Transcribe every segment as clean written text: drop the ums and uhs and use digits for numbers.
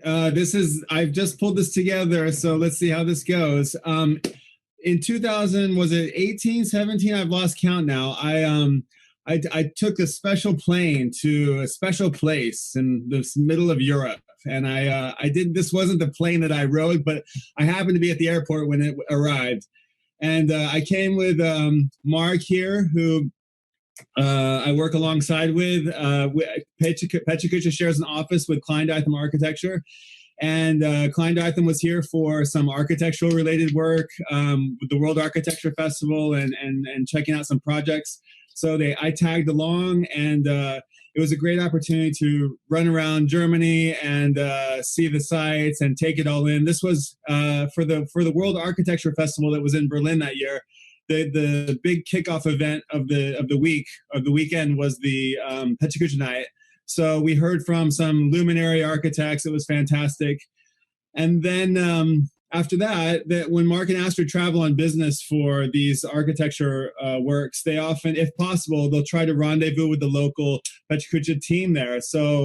right. I've just pulled this together, so let's see how this goes. In 2000, was it 18, 17? I've lost count now. I took a special plane to a special place in the middle of Europe. And this wasn't the plane that I rode, but I happened to be at the airport when it arrived. And I came with Mark here, who I work alongside with. PechaKucha shares an office with Klein-Dytham Architecture. And Klein-Dytham was here for some architectural related work with the World Architecture Festival and checking out some projects. So I tagged along, and it was a great opportunity to run around Germany and see the sites and take it all in. This was for the World Architecture Festival that was in Berlin that year. The big kickoff event of the weekend was the PechaKucha night. So we heard from some luminary architects. It was fantastic. And then after that, when Mark and Astrid travel on business for these architecture works, they often, if possible, they'll try to rendezvous with the local PechaKucha team there. So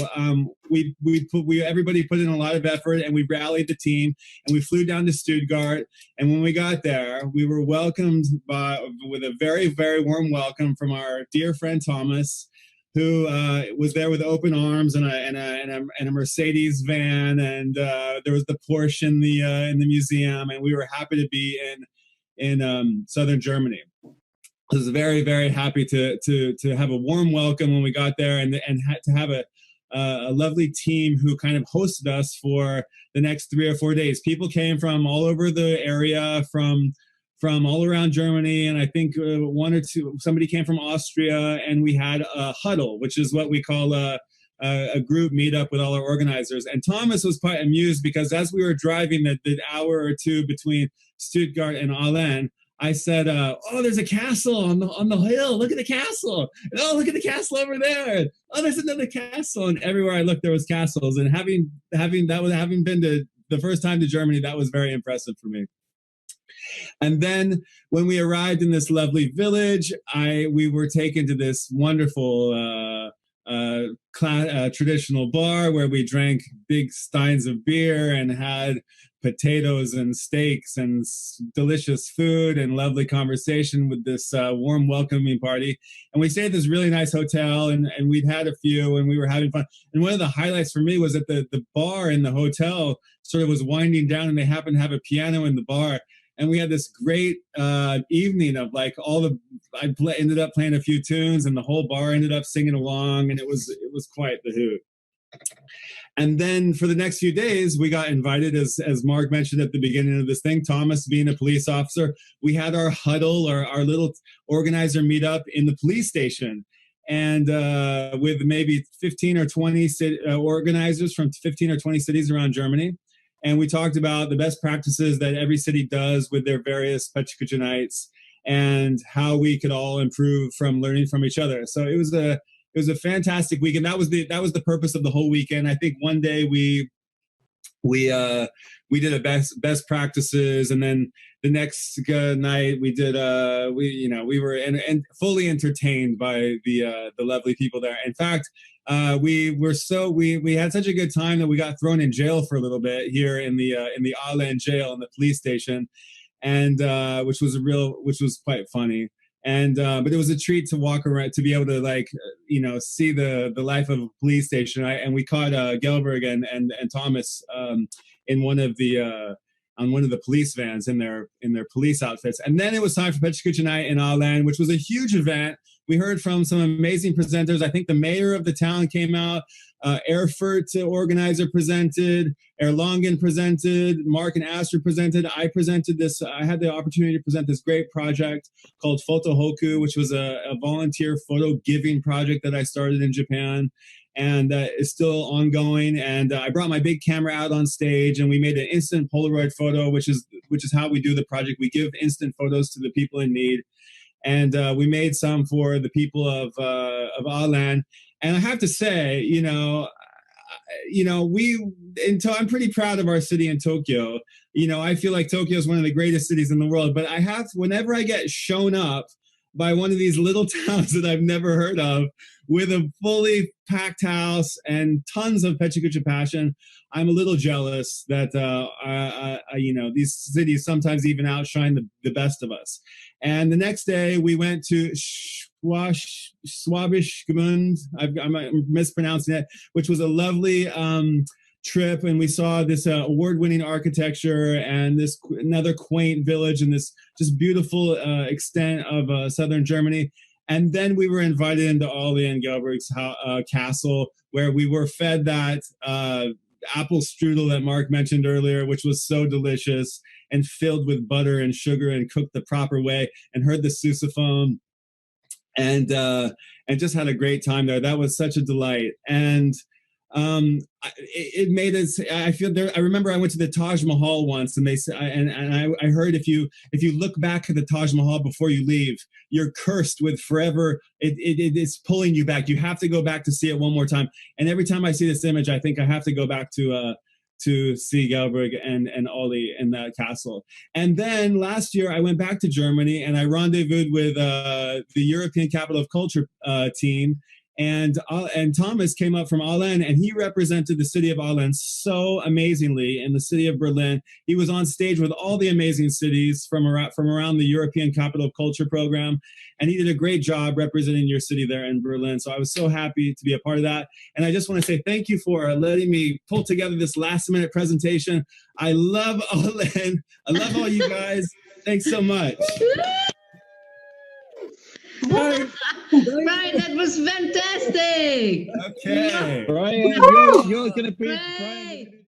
everybody put in a lot of effort, and we rallied the team, and we flew down to Stuttgart. And when we got there, we were welcomed with a very, very warm welcome from our dear friend Thomas, who was there with open arms and a Mercedes van, and there was the Porsche in the museum, and we were happy to be in southern Germany. I was very, very happy to have a warm welcome when we got there, and to have a lovely team who kind of hosted us for the next 3 or 4 days. People came from all over the area, from all around Germany, and I think one or two, somebody came from Austria, and we had a huddle, which is what we call a group meetup with all our organizers. And Thomas was quite amused because as we were driving the hour or two between Stuttgart and Aalen, I said, "Oh, there's a castle on the hill. Look at the castle. And, oh, look at the castle over there. Oh, there's another castle." And everywhere I looked, there was castles. And having been to the first time to Germany, that was very impressive for me. And then when we arrived in this lovely village, we were taken to this wonderful traditional bar where we drank big steins of beer and had potatoes and steaks and delicious food and lovely conversation with this warm welcoming party. And we stayed at this really nice hotel, and we'd had a few, and we were having fun. And one of the highlights for me was that the bar in the hotel sort of was winding down, and they happened to have a piano in the bar. And we had this great evening of like ended up playing a few tunes, and the whole bar ended up singing along, and it was quite the hoot. And then for the next few days, we got invited, as Mark mentioned at the beginning of this thing, Thomas being a police officer, we had our huddle, or our little organizer meetup in the police station. And with maybe 15 or 20 organizers from 15 or 20 cities around Germany. And we talked about the best practices that every city does with their various PechaKucha nights, and how we could all improve from learning from each other. So it was a fantastic weekend. That was the purpose of the whole weekend. I think one day we did a best practices, and then the next night we did we were fully entertained by the lovely people there. In fact, we had such a good time that we got thrown in jail for a little bit here in the Aalen jail in the police station, and which was quite funny. And but it was a treat to walk around, to be able to see the life of a police station. And we caught Gelberg and Thomas in one of the on one of the police vans in their police outfits. And then it was time for PechaKucha night in Aalen, which was a huge event. We heard from some amazing presenters. I think the mayor of the town came out. Erfurt organizer presented. Erlangen presented. Mark and Astrid presented. I presented this. I had the opportunity to present this great project called Photohoku, which was a volunteer photo giving project that I started in Japan, and is still ongoing. And I brought my big camera out on stage, and we made an instant Polaroid photo, which is how we do the project. We give instant photos to the people in need. And we made some for the people of Aalen. And I have to say, I'm pretty proud of our city in Tokyo. I feel like Tokyo is one of the greatest cities in the world. But whenever I get shown up by one of these little towns that I've never heard of, with a fully packed house and tons of PechaKucha passion. I'm a little jealous that these cities sometimes even outshine the best of us. And the next day we went to Schwabisch Gmund. I'm mispronouncing it, which was a lovely trip, and we saw this award-winning architecture and this another quaint village and this just beautiful extent of southern Germany. And then we were invited into Aalen Gelberg's castle, where we were fed that apple strudel that Mark mentioned earlier, which was so delicious and filled with butter and sugar and cooked the proper way, and heard the sousaphone, and just had a great time there. That was such a delight. And it made us. I feel there. I remember I went to the Taj Mahal once, and they said, I heard if you look back at the Taj Mahal before you leave, you're cursed with forever. It's pulling you back. You have to go back to see it one more time. And every time I see this image, I think I have to go back to see Gelberg and Ollie in that castle. And then last year I went back to Germany and I rendezvoused with the European Capital of Culture team. And Thomas came up from Aalen, and he represented the city of Aalen so amazingly in the city of Berlin. He was on stage with all the amazing cities from around the European Capital of Culture program, and he did a great job representing your city there in Berlin. So I was so happy to be a part of that. And I just want to say thank you for letting me pull together this last-minute presentation. I love Aalen. I love all you guys. Thanks so much. Brian, that was fantastic. Okay. Brian, you're gonna be Brian.